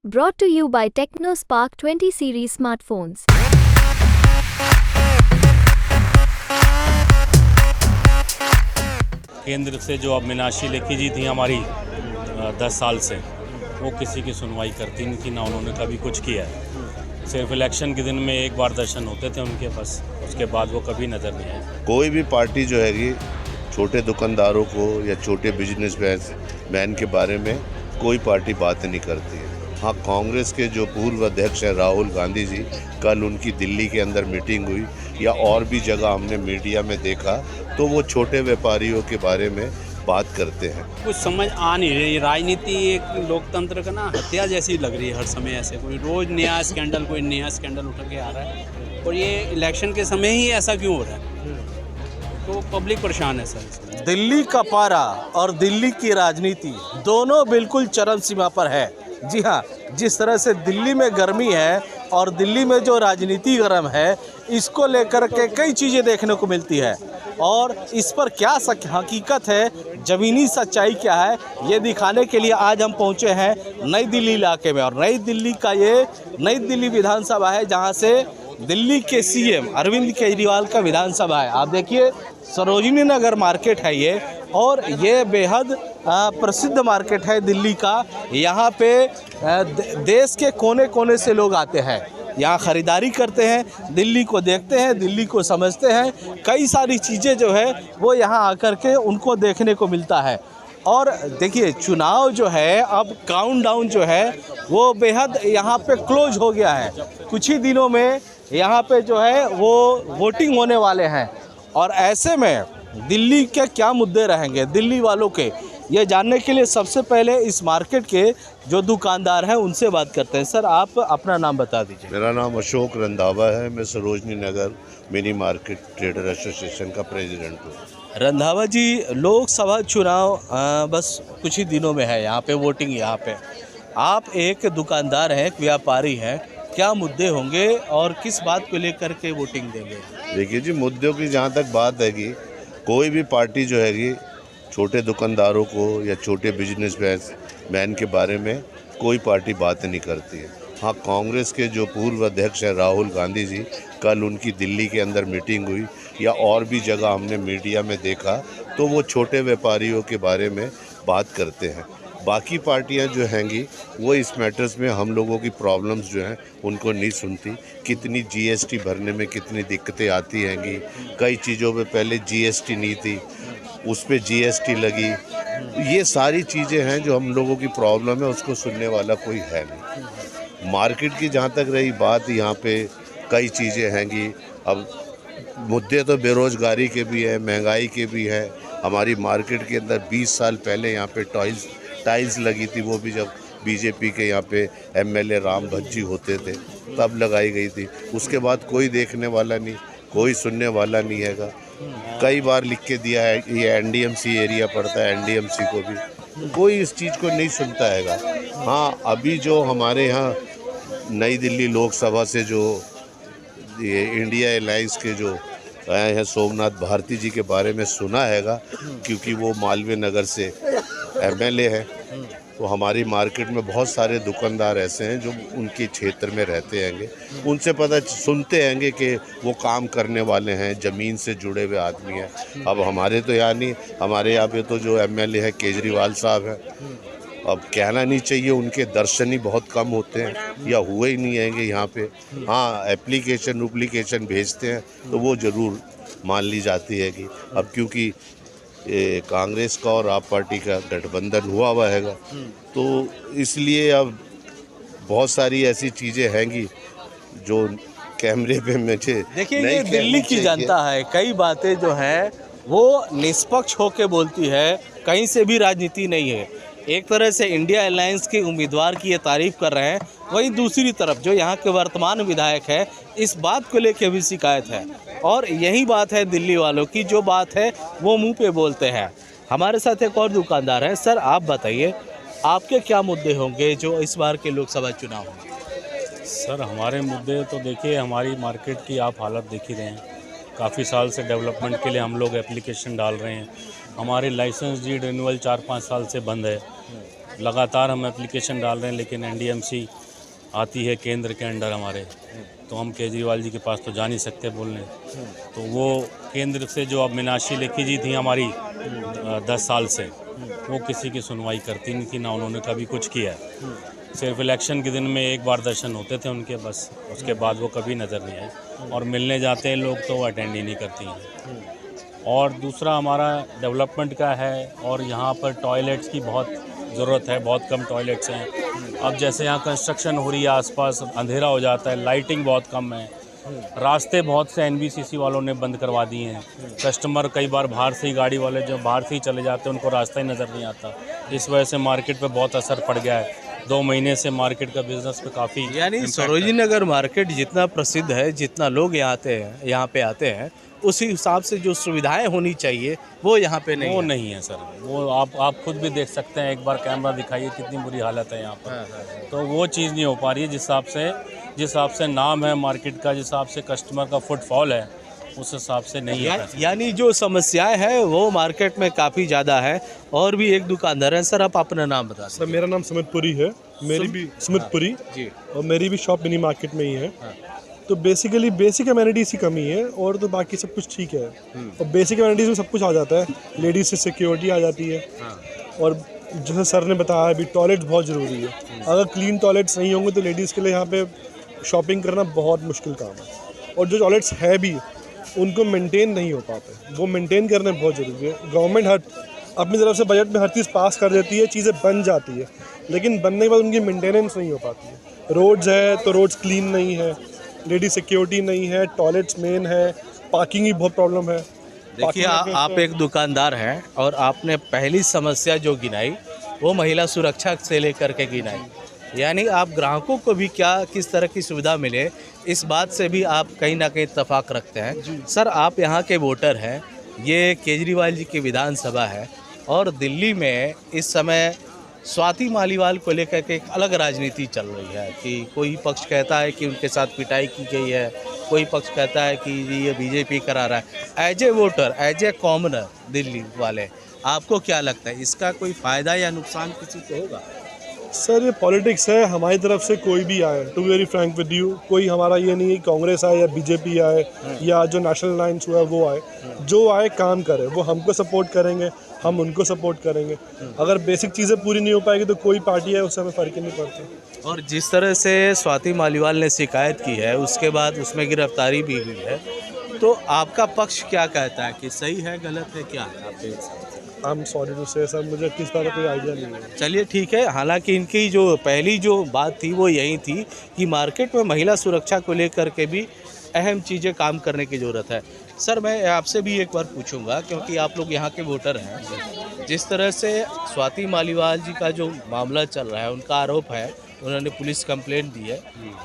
Brought to you by TechnoSpark 20 series smartphones. केंद्र से जो अब मीनाक्षी लेखी जी थी हमारी 10 साल से, वो किसी की सुनवाई करती नहीं थी, ना उन्होंने कभी कुछ किया है। सिर्फ इलेक्शन के दिन में एक बार दर्शन होते थे उनके, बस उसके बाद वो कभी नज़र नहीं आए। कोई भी पार्टी जो हैगी छोटे दुकानदारों को या छोटे बिजनेस मैन के बारे में कोई पार्टी बात नहीं करती है। हाँ, कांग्रेस के जो पूर्व अध्यक्ष हैं राहुल गांधी जी, कल उनकी दिल्ली के अंदर मीटिंग हुई या और भी जगह हमने मीडिया में देखा, तो वो छोटे व्यापारियों के बारे में बात करते हैं। कुछ समझ आ नहीं रही, राजनीति एक लोकतंत्र का ना हत्या जैसी लग रही है। हर समय ऐसे कोई रोज नया स्कैंडल उठ के आ रहा है, और ये इलेक्शन के समय ही ऐसा क्यों हो रहा है? तो पब्लिक परेशान है सर। दिल्ली का पारा और दिल्ली की राजनीति दोनों बिल्कुल चरम सीमा पर है। जी हाँ, जिस तरह से दिल्ली में गर्मी है और दिल्ली में जो राजनीति गर्म है, इसको लेकर के कई चीज़ें देखने को मिलती है, और इस पर क्या हकीकत है, ज़मीनी सच्चाई क्या है, ये दिखाने के लिए आज हम पहुँचे हैं नई दिल्ली इलाके में। और नई दिल्ली का ये नई दिल्ली विधानसभा है, जहाँ से दिल्ली के सीएम अरविंद केजरीवाल का विधानसभा है। आप देखिए, सरोजिनी नगर मार्केट है ये, और ये बेहद प्रसिद्ध मार्केट है दिल्ली का। यहाँ पे देश के कोने कोने से लोग आते हैं, यहाँ ख़रीदारी करते हैं, दिल्ली को देखते हैं, दिल्ली को समझते हैं। कई सारी चीज़ें जो है वो यहाँ आकर के उनको देखने को मिलता है। और देखिए, चुनाव जो है, अब काउंटडाउन जो है वो बेहद यहाँ पे क्लोज हो गया है। कुछ ही दिनों में यहाँ पे जो है वो वोटिंग होने वाले हैं, और ऐसे में दिल्ली के क्या मुद्दे रहेंगे दिल्ली वालों के, ये जानने के लिए सबसे पहले इस मार्केट के जो दुकानदार हैं उनसे बात करते हैं। सर, आप अपना नाम बता दीजिए। मेरा नाम अशोक रंधावा है, मैं Sarojini Nagar mini market trader association का प्रेसिडेंट हूँ। रंधावा जी, लोकसभा चुनाव बस कुछ ही दिनों में है, यहाँ पे वोटिंग यहाँ पे। आप एक दुकानदार हैं, एक व्यापारी हैं, क्या मुद्दे होंगे और किस बात को लेकर के वोटिंग देंगे? देखिए जी, मुद्दों की जहाँ तक बात है कि कोई भी पार्टी जो हैगी छोटे दुकानदारों को या छोटे बिजनेस मैन के बारे में कोई पार्टी बात नहीं करती है। हाँ, कांग्रेस के जो पूर्व अध्यक्ष हैं राहुल गांधी जी, कल उनकी दिल्ली के अंदर मीटिंग हुई या और भी जगह हमने मीडिया में देखा, तो वो छोटे व्यापारियों के बारे में बात करते हैं। बाकी पार्टियां जो हैंगी वो इस मैटर्स में हम लोगों की प्रॉब्लम्स जो हैं उनको नहीं सुनती। कितनी जीएसटी भरने में कितनी दिक्कतें आती हैंगी, कई चीज़ों पे पहले जीएसटी नहीं थी, उस पे जीएसटी लगी। ये सारी चीज़ें हैं जो हम लोगों की प्रॉब्लम है, उसको सुनने वाला कोई है नहीं। मार्केट की जहाँ तक रही बात, यहाँ पे कई चीज़ें हैंगी। अब मुद्दे तो बेरोज़गारी के भी हैं, महंगाई के भी हैं। हमारी मार्केट के अंदर 20 साल पहले यहाँ पे टाइल्स लगी थी, वो भी जब बीजेपी के यहाँ पे एमएलए राम भज्जी होते थे तब लगाई गई थी। उसके बाद कोई देखने वाला नहीं, कोई सुनने वाला नहीं हैगा। कई बार लिख के दिया है, ये एनडीएमसी एरिया पड़ता है, एनडीएमसी को भी कोई इस चीज़ को नहीं सुनता हैगा। हाँ, अभी जो हमारे यहाँ नई दिल्ली लोकसभा से जो ये इंडिया अलायंस के जो आए हैं सोमनाथ भारती जी के बारे में सुना हैगा, क्योंकि वो मालवीय नगर से एमएलए हैं। तो हमारी मार्केट में बहुत सारे दुकानदार ऐसे हैं जो उनके क्षेत्र में रहते हैंगे, उनसे पता सुनते हैंगे कि वो काम करने वाले हैं, ज़मीन से जुड़े हुए आदमी हैं। अब हमारे तो यहाँ नहीं, हमारे यहाँ पे तो जो एमएलए है केजरीवाल साहब हैं, अब कहना नहीं चाहिए, उनके दर्शन ही बहुत कम होते हैं या हुए ही नहीं हैंगे यहाँ पे। हाँ, एप्लीकेशन भेजते हैं तो वो ज़रूर मान ली जाती है कि अब क्योंकि कांग्रेस का और आप पार्टी का गठबंधन हुआ हैगा, तो इसलिए अब बहुत सारी ऐसी चीज़ें हैंगी जो कैमरे पे मुझे देखिए, ये दिल्ली की जनता है, कई बातें जो हैं वो निष्पक्ष होकर बोलती है, कहीं से भी राजनीति नहीं है। एक तरह से इंडिया अलायंस के उम्मीदवार की ये तारीफ़ कर रहे हैं, वहीं दूसरी तरफ जो यहाँ के वर्तमान विधायक है, इस बात को लेकर भी शिकायत है। और यही बात है दिल्ली वालों की, जो बात है वो मुंह पे बोलते हैं। हमारे साथ एक और दुकानदार है। सर, आप बताइए, आपके क्या मुद्दे होंगे जो इस बार के लोकसभा चुनाव होंगे? सर, हमारे मुद्दे तो देखिए, हमारी मार्केट की आप हालत देख ही रहे हैं। काफ़ी साल से डेवलपमेंट के लिए हम लोग एप्लीकेशन डाल रहे हैं। हमारे लाइसेंस जी रिन्यूअल 4-5 साल से बंद है। लगातार हम एप्लीकेशन डाल रहे हैं, लेकिन एनडीएमसी आती है केंद्र के अंडर हमारे, तो हम केजरीवाल जी के पास तो जा नहीं सकते बोलने। तो वो केंद्र से जो अब मीनाक्षी लेखी जी थी हमारी 10 साल से, वो किसी की सुनवाई करती नहीं थी, ना उन्होंने कभी कुछ किया है। सिर्फ इलेक्शन के दिन में एक बार दर्शन होते थे उनके, बस उसके बाद वो कभी नज़र नहीं आए। और मिलने जाते हैं लोग तो वो अटेंड ही नहीं करती हैं। और दूसरा हमारा डेवलपमेंट का है, और यहाँ पर टॉयलेट्स की बहुत ज़रूरत है, बहुत कम टॉयलेट्स हैं। अब जैसे यहाँ कंस्ट्रक्शन हो रही है, आसपास अंधेरा हो जाता है, लाइटिंग बहुत कम है, रास्ते बहुत से एनबीसीसी वालों ने बंद करवा दिए हैं। कस्टमर कई बार बाहर से ही, गाड़ी वाले जो बाहर से ही चले जाते हैं, उनको रास्ता ही नज़र नहीं आता। इस वजह से मार्केट पे बहुत असर पड़ गया है। 2 महीने से मार्केट का बिजनेस पे काफ़ी, यानी सरोजिनी नगर मार्केट जितना प्रसिद्ध है, जितना लोग यहाँ पे आते हैं, उसी हिसाब से जो सुविधाएं होनी चाहिए वो यहाँ पे नहीं वो है। नहीं है सर। वो आप खुद भी देख सकते हैं, एक बार कैमरा दिखाइए कितनी बुरी हालत है यहाँ पर। तो वो चीज़ नहीं हो पा रही है जिस हिसाब से नाम है मार्केट का, जिस हिसाब से कस्टमर का फुटफॉल है, उस हिसाब से नहीं है। यानी जो समस्याएं हैं वो मार्केट में काफ़ी ज़्यादा है। और भी एक दुकानदार हैं, सर आप अपना नाम बता सर मेरा नाम सुमितपुरी है, मेरी भी सुमितपुरी जी, और मेरी भी शॉप मिनी मार्केट में ही है। तो बेसिकली बेसिक एमिनिटीज़ की कमी है, और तो बाकी सब कुछ ठीक है। और बेसिक एमिनिटीज़ में सब कुछ आ जाता है, लेडीज़ से सिक्योरिटी आ जाती है। और जैसे सर ने बताया अभी, टॉयलेट्स बहुत ज़रूरी है। अगर क्लीन टॉयलेट्स नहीं होंगे तो लेडीज़ के लिए यहाँ पे शॉपिंग करना बहुत मुश्किल काम है। और जो टॉयलेट्स है भी, उनको मेंटेन नहीं हो पाते, वो मेंटेन करने बहुत ज़रूरी है। गवर्नमेंट अपनी तरफ से बजट में हर चीज़ पास कर देती है, चीज़ें बन जाती है, लेकिन बनने के बाद उनकी मेंटेनेंस नहीं हो पाती है। रोड्स है तो रोड्स क्लीन नहीं है, लेडी सिक्योरिटी नहीं है, टॉयलेट्स मेन है, पार्किंग की बहुत प्रॉब्लम है। देखिए आप एक दुकानदार हैं और आपने पहली समस्या जो गिनाई वो महिला सुरक्षा से लेकर के गिनाई। यानी आप ग्राहकों को भी किस तरह की सुविधा मिले, इस बात से भी आप कहीं ना कहीं इत्तेफाक रखते हैं। सर आप यहाँ के वोटर हैं, ये केजरीवाल जी की विधानसभा है, और दिल्ली में इस समय स्वाति मालीवाल को लेकर के एक अलग राजनीति चल रही है कि कोई पक्ष कहता है कि उनके साथ पिटाई की गई है, कोई पक्ष कहता है कि ये बीजेपी करा रहा है। As a voter, as a commoner Delhi वाले, आपको क्या लगता है, इसका कोई फ़ायदा या नुकसान किसी को होगा? सर ये पॉलिटिक्स है, हमारी तरफ से कोई भी आए, to be very frank with you, कोई हमारा ये नहीं है कांग्रेस आए या बीजेपी आए या जो नेशनल अलायंस हुआ है वो आए, जो आए काम करे, वो हमको सपोर्ट करेंगे, हम उनको सपोर्ट करेंगे। अगर बेसिक चीज़ें पूरी नहीं हो पाएगी तो कोई पार्टी है उससे हमें फ़र्क ही नहीं पड़ता। और जिस तरह से स्वाति मालीवाल ने शिकायत की है, उसके बाद उसमें गिरफ्तारी भी हुई है, तो आपका पक्ष क्या कहता है कि सही है, गलत है, क्या है आपके हिसाब से? आई एम सॉरी टू से सर, मुझे किस बात का कोई आइडिया नहीं है। चलिए ठीक है। हालांकि इनकी जो पहली जो बात थी वो यही थी कि मार्केट में महिला सुरक्षा को लेकर के भी अहम चीज़ें काम करने की ज़रूरत है। सर मैं आपसे भी एक बार पूछूंगा, क्योंकि आप लोग यहाँ के वोटर हैं, जिस तरह से स्वाति मालीवाल जी का जो मामला चल रहा है, उनका आरोप है, उन्होंने पुलिस कंप्लेंट दी है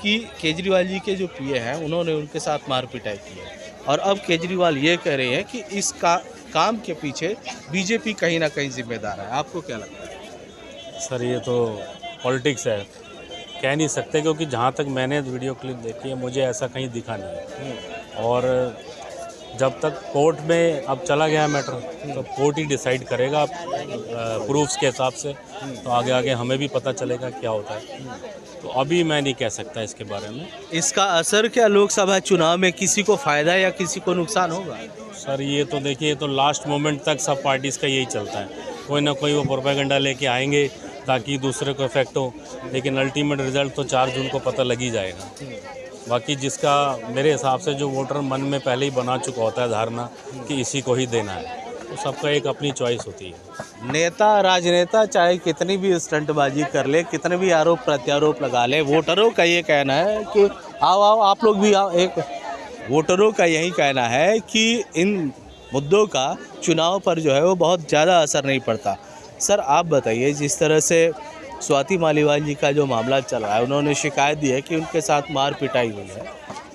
कि केजरीवाल जी के जो पीए हैं उन्होंने उनके साथ मार पिटाई की है, और अब केजरीवाल ये कह रहे हैं कि इसका काम के पीछे बीजेपी कहीं ना कहीं जिम्मेदार है। आपको क्या लगता है? सर ये तो पॉलिटिक्स है, कह नहीं सकते, क्योंकि जहाँ तक मैंने वीडियो क्लिप देखी है मुझे ऐसा कहीं दिखा नहीं है। और जब तक कोर्ट में अब चला गया मैटर, तो कोर्ट ही डिसाइड करेगा प्रूफ्स के हिसाब से, तो आगे आगे हमें भी पता चलेगा क्या होता है। तो अभी मैं नहीं कह सकता इसके बारे में। इसका असर क्या लोकसभा चुनाव में किसी को फ़ायदा या किसी को नुकसान होगा? सर ये तो देखिए, तो लास्ट मोमेंट तक सब पार्टीज़ का यही चलता है, कोई ना कोई वो प्रोपेगेंडा लेके आएंगे ताकि दूसरे को इफेक्ट हो, लेकिन अल्टीमेट रिजल्ट तो 4 जून को पता लग ही जाएगा। बाकी जिसका मेरे हिसाब से जो वोटर मन में पहले ही बना चुका होता है धारणा कि इसी को ही देना है, तो सबका एक अपनी चॉइस होती है। नेता, राजनेता चाहे कितनी भी स्टंटबाजी कर ले, कितने भी आरोप प्रत्यारोप लगा ले, वोटरों का ये कहना है कि आओ आप लोग भी आओ, एक वोटरों का यही कहना है कि इन मुद्दों का चुनाव पर जो है वो बहुत ज़्यादा असर नहीं पड़ता। सर आप बताइए, जिस तरह से स्वाति मालीवाल जी का जो मामला चल रहा है, उन्होंने शिकायत दी है कि उनके साथ मार पिटाई हुई है,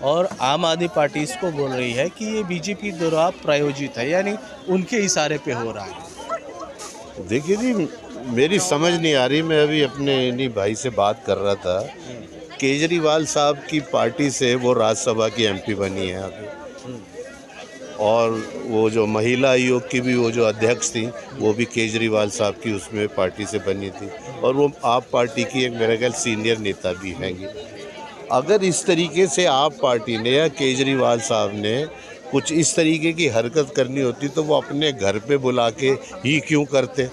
और आम आदमी पार्टी इसको बोल रही है कि ये बीजेपी द्वारा प्रायोजित है, यानी उनके इशारे पे हो रहा है। देखिए जी, मेरी समझ नहीं आ रही, मैं अभी अपने इन्हीं भाई से बात कर रहा था, केजरीवाल साहब की पार्टी से वो राज्यसभा की एमपी बनी है अभी, और वो जो महिला आयोग की भी वो जो अध्यक्ष थी वो भी केजरीवाल साहब की उसमें पार्टी से बनी थी, और वो आप पार्टी की एक मेरा ख्याल सीनियर नेता भी हैंगी। अगर इस तरीके से आप पार्टी ने या केजरीवाल साहब ने कुछ इस तरीके की हरकत करनी होती तो वो अपने घर पे बुला के ही क्यों करते।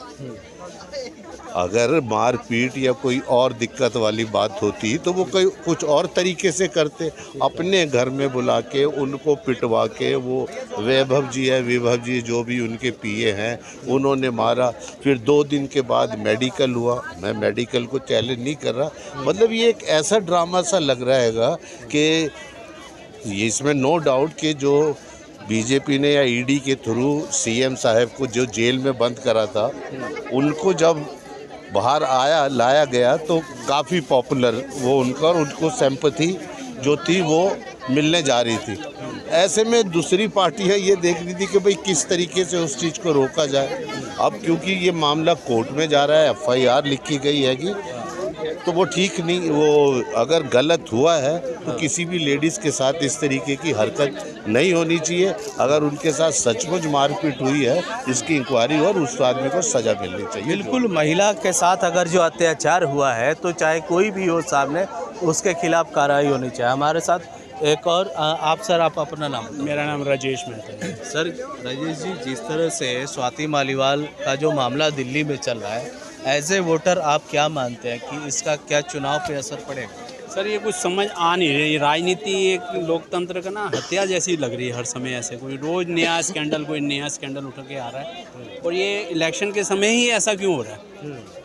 अगर मारपीट या कोई और दिक्कत वाली बात होती तो वो कोई कुछ और तरीके से करते, अपने घर में बुला के उनको पिटवा के, वो वैभव जी जो भी उनके पीए हैं उन्होंने मारा, फिर 2 दिन के बाद मेडिकल हुआ। मैं मेडिकल को चैलेंज नहीं कर रहा, मतलब ये एक ऐसा ड्रामा सा लग रहा हैगा कि इसमें नो डाउट कि जो बीजेपी ने या ईडी के थ्रू सीएम साहब को जो जेल में बंद करा था, उनको जब बाहर लाया गया तो काफ़ी पॉपुलर वो उनका, और उनको सिंपैथी जो थी वो मिलने जा रही थी। ऐसे में दूसरी पार्टियां ये देख रही थी कि भाई किस तरीके से उस चीज़ को रोका जाए। अब क्योंकि ये मामला कोर्ट में जा रहा है, FIR लिखी गई हैगी, तो वो ठीक नहीं, वो अगर गलत हुआ है तो किसी भी लेडीज़ के साथ इस तरीके की हरकत नहीं होनी चाहिए। अगर उनके साथ सचमुच मारपीट हुई है, इसकी इंक्वायरी और उस आदमी को सज़ा मिलनी चाहिए। बिल्कुल, महिला के साथ अगर जो अत्याचार हुआ है तो चाहे कोई भी हो सामने, उसके खिलाफ कार्रवाई होनी चाहिए। हमारे साथ एक और आप सर, आप अपना नाम। मेरा नाम राजेश मेहता है। सर राजेश जी, जिस तरह से स्वाति मालीवाल का जो मामला दिल्ली में चल रहा है, एज ए वोटर आप क्या मानते हैं कि इसका क्या चुनाव पे असर पड़ेगा? सर ये कुछ समझ आ नहीं रही, राजनीति एक लोकतंत्र का ना हत्या जैसी लग रही है हर समय। ऐसे कोई रोज़ नया स्कैंडल उठ के आ रहा है, और ये इलेक्शन के समय ही ऐसा क्यों हो रहा है?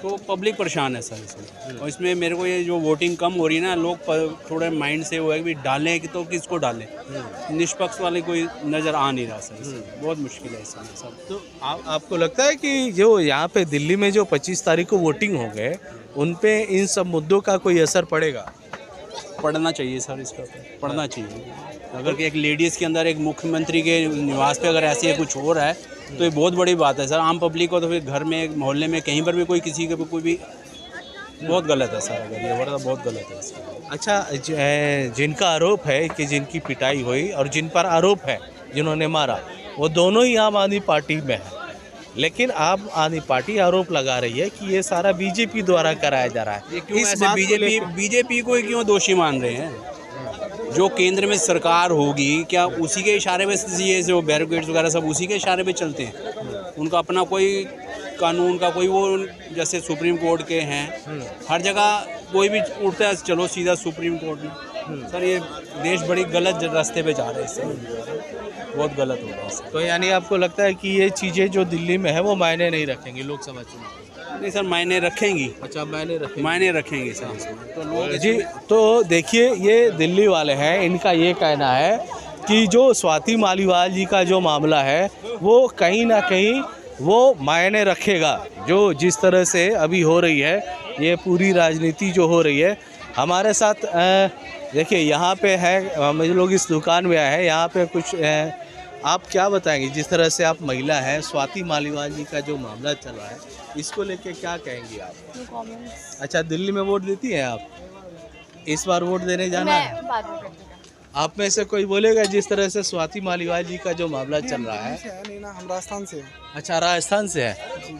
तो पब्लिक परेशान है सर इसमें। और इसमें मेरे को ये जो वोटिंग कम हो रही है ना, लोग थोड़े माइंड से वो है कि डालें कि तो किसको डालें, निष्पक्ष वाले कोई नज़र आ नहीं रहा सर इसमें। बहुत मुश्किल है इसमें सर। तो आपको लगता है कि जो यहाँ पे दिल्ली में जो 25 तारीख को वोटिंग हो गए, उन पे इन सब मुद्दों का कोई असर पड़ेगा? पढ़ना चाहिए सर, इसका पढ़ना चाहिए। अगर कि एक लेडीज़ के अंदर एक मुख्यमंत्री के निवास पे अगर ऐसे कुछ हो रहा है तो ये बहुत बड़ी बात है सर। आम पब्लिक को तो फिर घर में, मोहल्ले में, कहीं पर भी कोई किसी के कोई भी बहुत गलत है सर। अगर ये वर्ड बहुत गलत है सर। अच्छा, जिनका आरोप है कि जिनकी पिटाई हुई और जिन पर आरोप है जिन्होंने मारा, वो दोनों ही आम आदमी पार्टी में है, लेकिन आम आदमी पार्टी आरोप लगा रही है कि ये सारा बीजेपी द्वारा कराया जा रहा है। क्यों ऐसे बीजेपी को क्यों दोषी मान रहे हैं? जो केंद्र में सरकार होगी, क्या उसी के इशारे पे ये जो बैरिकेड्स वगैरह सब उसी के इशारे पे चलते हैं? उनका अपना कोई कानून का कोई वो, जैसे सुप्रीम कोर्ट के हैं, हर जगह कोई भी उठता है चलो सीधा सुप्रीम कोर्ट में। सर ये देश बड़ी गलत रास्ते पे जा रहे हैं, इससे बहुत गलत हो रहा है। तो यानी आपको लगता है कि ये चीज़ें जो दिल्ली में है वो मायने नहीं रखेंगी लोकसभा चुनाव? नहीं सर, मायने रखेंगी। अच्छा, मायने रखेंगे सर इसमें। तो लोग जी, तो देखिए, ये दिल्ली वाले हैं, इनका ये कहना है कि जो स्वाति मालीवाल जी का जो मामला है वो कहीं ना कहीं वो मायने रखेगा। जो जिस तरह से अभी हो रही है ये पूरी राजनीति जो हो रही है। हमारे साथ देखिए यहाँ पे है, हम लोग इस दुकान में आए हैं, यहाँ पे कुछ आप क्या बताएंगे, जिस तरह से आप महिला हैं, स्वाति मालीवाल जी का जो मामला चल रहा है, इसको लेके क्या कहेंगी आप? अच्छा, दिल्ली में वोट देती हैं आप? इस बार वोट देने जाना है? आप में से कोई बोलेगा जिस तरह से स्वाति मालीवाल जी का जो मामला चल रहा है? नहीं ना, हम राजस्थान से हैं। अच्छा, राजस्थान से है,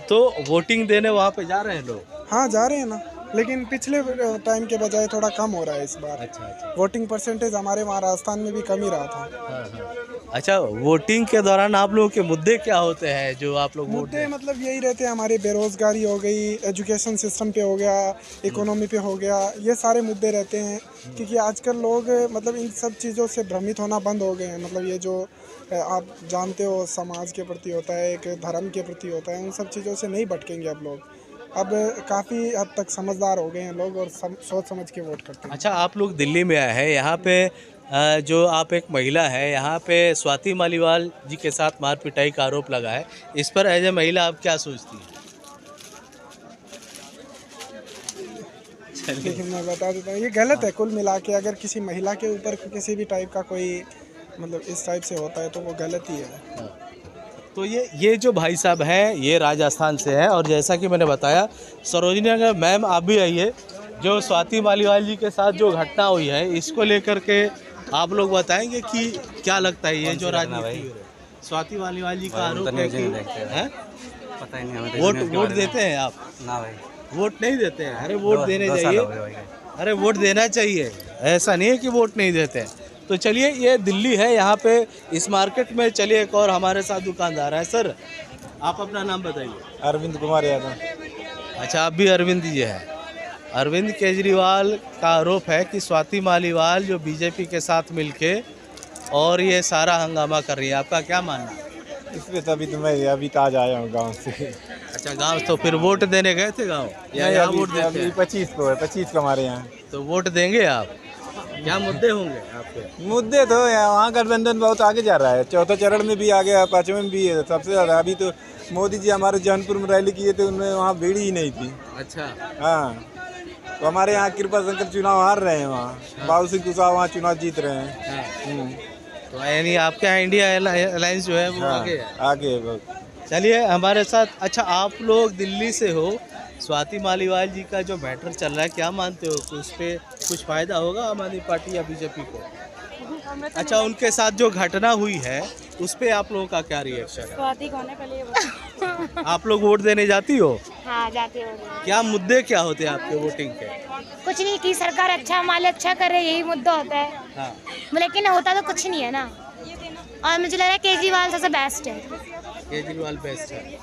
तो वोटिंग देने वहाँ पे जा रहे हैं लोग? हाँ जा रहे हैं ना, लेकिन पिछले टाइम के बजाय थोड़ा कम हो रहा है इस बार। अच्छा। वोटिंग परसेंटेज हमारे वहाँ राजस्थान में भी कम ही रहा था। अच्छा, वोटिंग के दौरान आप लोगों के मुद्दे क्या होते हैं जो आप लोग मुद्दे मतलब यही रहते हैं हमारे, बेरोजगारी हो गई, एजुकेशन सिस्टम पे हो गया, इकोनॉमी पे हो गया, ये सारे मुद्दे रहते हैं। क्योंकि आजकल लोग मतलब इन सब चीज़ों से भ्रमित होना बंद हो गए हैं। मतलब ये जो आप जानते हो समाज के प्रति होता है, एक धर्म के प्रति होता है, उन सब चीज़ों से नहीं भटकेंगे अब लोग। अब काफ़ी हद तक समझदार हो गए हैं लोग और सोच समझ के वोट करते हैं। अच्छा, आप लोग दिल्ली में आए हैं, यहाँ पे जो आप एक महिला है, यहाँ पे स्वाति मालीवाल जी के साथ मार पिटाई का आरोप लगा है, इस पर एज ए महिला आप क्या सोचती हैं? लेकिन मैं बता देता हूँ, ये गलत है कुल मिला के। अगर किसी महिला के ऊपर किसी भी टाइप का कोई मतलब इस टाइप से होता है तो वो गलत ही है। तो ये जो भाई साहब हैं ये राजस्थान से हैं, और जैसा कि मैंने बताया, सरोजनी नगर मैम आप भी आइए, जो स्वाति मालीवाल जी के साथ जो घटना हुई है इसको लेकर के आप लोग बताएंगे कि क्या लगता है ये जो राजनीति हो रही है? स्वाति मालीवाल जी का आरोप है कि हैं? पता ही नहीं हमें वोट देते हैं आप? ना भाई वोट नहीं देते हैं? अरे वोट देने चाहिए, अरे वोट देना चाहिए, ऐसा नहीं है कि वोट नहीं देते हैं। तो चलिए, ये दिल्ली है, यहाँ पे इस मार्केट में चलिए एक और हमारे साथ दुकानदार है। सर, आप अपना नाम बताइए। अरविंद कुमार यादव। अच्छा, आप भी अरविंद जी हैं। अरविंद केजरीवाल का आरोप है कि स्वाति मालीवाल जो बीजेपी के साथ मिलके और ये सारा हंगामा कर रही है, आपका क्या मानना है? इस पे तभी तो मैं अभी ताज आया हूँ गांव से। अच्छा, गांव तो फिर वोट देने गए थे गांव या यहाँ वोट देते हैं? 25 को है, 25 को हमारे यहाँ। तो वोट देंगे आप? क्या मुद्दे होंगे आपके? मुद्दे तो वहाँ गठबंधन बहुत आगे जा रहा है, चौथे चरण में भी आ गया, पाँचवें में भी है सबसे ज़्यादा। अभी तो मोदी जी हमारे जौनपुर में रैली किए थे, उनमें वहाँ भीड़ ही नहीं थी। अच्छा, हाँ, तो हमारे यहाँ कृपा शंकर चुनाव हार रहे हैं, वहाँ बाबू सिंह कुशवाहा वहाँ चुनाव जीत रहे हैं। तो यानी आपके यहाँ इंडिया अलायंस जो है वो आगे है? आगे है बहुत। चलिए हमारे साथ। अच्छा, आप लोग दिल्ली से हो, स्वाति मालीवाल जी का जो मैटर चल रहा है, क्या मानते हो कि उस पर कुछ फ़ायदा होगा आम आदमी पार्टी या बीजेपी को? अच्छा, उनके साथ जो घटना हुई है उस पर आप लोगों का क्या रिएक्शन है? स्वाति कौन है पहले ये बताओ। आप लोग वोट देने जाती हो? हाँ जाते हो। क्या मुद्दे क्या होते हैं आपके वोटिंग के? कुछ नहीं कि सरकार अच्छा माल अच्छा करे, यही मुद्दा होता है। हाँ, लेकिन होता तो कुछ नहीं है ना। और मुझे लग रहा है केजरीवाल सबसे बेस्ट है। केजरीवाल बेस्ट है।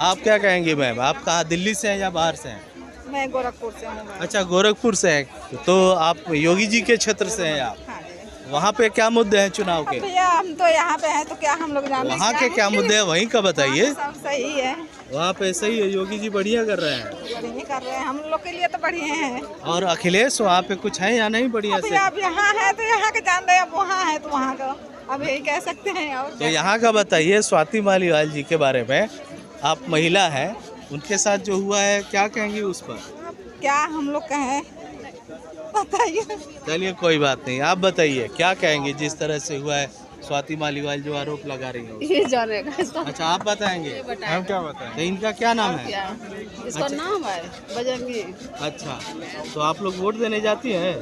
आप क्या कहेंगे मैम? आप कहाँ, दिल्ली से हैं या बाहर से हैं? मैं गोरखपुर से हूँ। अच्छा, गोरखपुर से हैं, तो आप योगी जी के क्षेत्र से हैं आप। हाँ, वहाँ पे क्या मुद्दे हैं चुनाव के? भैया हम तो यहाँ पे हैं, तो क्या हम लोग जानते वहाँ के क्या मुद्दे हैं वहीं का बताइए। सब सही है, वहाँ पे सही है, योगी जी बढ़िया कर रहे हैं। बढ़िया कर रहे हैं, हम लोग के लिए तो बढ़िया है। और अखिलेश वहाँ पे कुछ है या नहीं बढ़िया से? अब यहाँ है तो यहाँ के जान रहे हैं, अब वहाँ है तो वहाँ का अब यही कह सकते हैं। और तो यहाँ का बताइए, स्वाति मालीवाल जी के बारे में। आप महिला हैं, उनके साथ जो हुआ है क्या कहेंगी उस पर? क्या हम लोग कहें, बताइए। चलिए कोई बात नहीं, आप बताइए क्या कहेंगे जिस तरह से हुआ है, स्वाति मालीवाल जो आरोप लगा रही है? ये जानेगा। अच्छा, आप बताएंगे? हम क्या बताएं? तो इनका क्या नाम है? इसका नाम है बजरंगी। अच्छा, तो आप लोग वोट देने जाती हैं?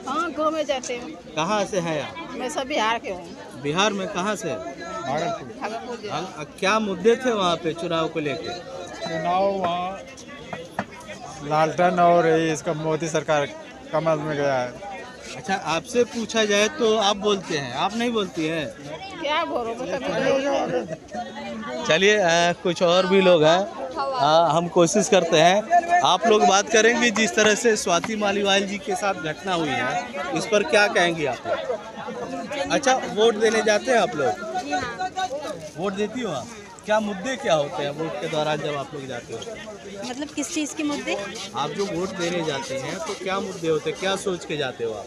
हाँ, गाँव में जाते हैं। कहाँ से हैं आप? मैं सब बिहार के हूँ। बिहार में कहाँ से? भागलपुर। क्या मुद्दे थे वहाँ पे चुनाव को लेके? चुनाव वहाँ लालटेन और इसका मोदी सरकार कमल में गया है। अच्छा, आपसे पूछा जाए तो आप बोलते हैं, आप नहीं बोलती हैं? क्या बोलो, चलिए कुछ और भी लोग हैं, हम कोशिश करते हैं। आप लोग बात करेंगे जिस तरह से स्वाति मालीवाल जी के साथ घटना हुई है, इस पर क्या कहेंगे आप लोग? अच्छा, वोट देने जाते हैं आप लोग? वोट देती हो आप? क्या मुद्दे क्या होते हैं वोट के दौरान जब आप लोग जाते हो? मतलब किस चीज़ के मुद्दे? आप जो वोट देने जाते हैं तो क्या मुद्दे होते हैं, क्या सोच के जाते हो आप?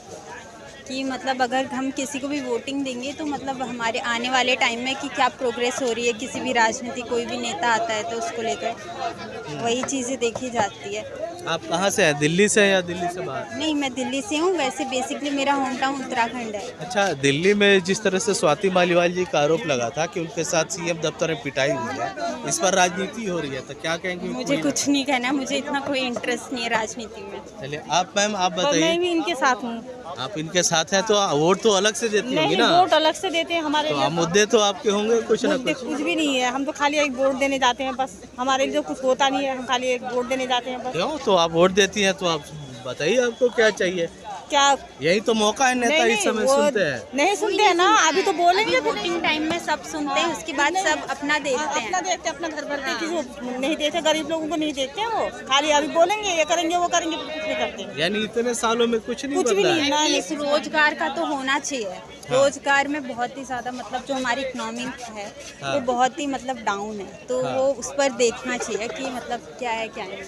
कि मतलब अगर हम किसी को भी वोटिंग देंगे तो मतलब हमारे आने वाले टाइम में कि क्या प्रोग्रेस हो रही है, किसी भी राजनीति कोई भी नेता आता है तो उसको लेकर वही चीज़ें देखी जाती है। आप कहाँ से हैं, दिल्ली से या दिल्ली से बाहर? नहीं, मैं दिल्ली से हूँ, वैसे बेसिकली मेरा होम टाउन उत्तराखंड है। अच्छा, दिल्ली में जिस तरह से स्वाति मालीवाल जी का आरोप लगा था कि उनके साथ सीएम दफ्तर में पिटाई हुई है, इस पर राजनीति हो रही है, तो क्या कहेंगे? मुझे कुछ नहीं कहना, मुझे इतना कोई इंटरेस्ट नहीं है राजनीति में। चलिए आप मैम, आप बताइए। मैं भी इनके साथ हूँ। आप इनके साथ हैं तो वोट तो अलग से देती होंगी ना? वोट अलग से देते हैं हमारे तो मुद्दे तो आपके होंगे कुछ ना कुछ। कुछ भी नहीं है, हम तो खाली एक वोट देने जाते हैं बस, हमारे लिए कुछ होता नहीं है, हम खाली एक वोट देने जाते हैं बस। क्यों? तो आप वोट देती हैं तो आप बताइए आपको क्या चाहिए? क्या यही तो मौका है, नेता इस समय सुनते हैं। नहीं सुनते हैं ना, अभी तो बोलेंगे। वोटिंग टाइम में सब सुनते हैं, उसके बाद सब अपना देखते हैं। अपना देखते, अपना घर भरते, किसी को नहीं देखते, गरीब लोगों को नहीं देखते हैं। वो खाली अभी बोलेंगे ये करेंगे वो करेंगे, कुछ नहीं करते। यानी इतने सालों में कुछ नहीं कुछ भी बदला नहीं है? है। इस रोजगार का तो होना चाहिए। रोजगार में बहुत ही ज़्यादा मतलब जो हमारी इकोनॉमी है वो बहुत ही मतलब डाउन है, तो वो उस पर देखना चाहिए कि मतलब क्या है क्या नहीं।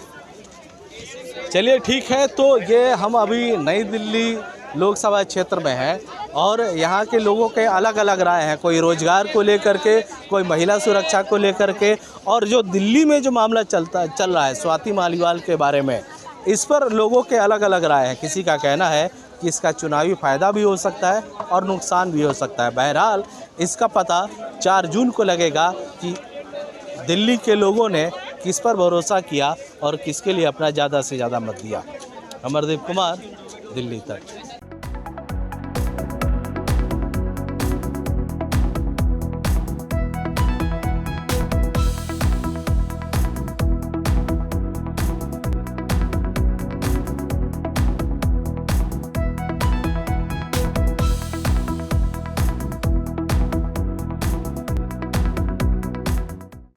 चलिए ठीक है, तो ये हम अभी नई दिल्ली लोकसभा क्षेत्र में हैं और यहाँ के लोगों के अलग अलग राय हैं, कोई रोजगार को लेकर के, कोई महिला सुरक्षा को लेकर के, और जो दिल्ली में जो मामला चल रहा है स्वाति मालीवाल के बारे में, इस पर लोगों के अलग अलग राय हैं। किसी का कहना है कि इसका चुनावी फ़ायदा भी हो सकता है और नुकसान भी हो सकता है। बहरहाल इसका पता 4 जून को लगेगा कि दिल्ली के लोगों ने किस पर भरोसा किया और किसके लिए अपना ज़्यादा से ज़्यादा मत दिया। अमरदीप कुमार, दिल्ली तक।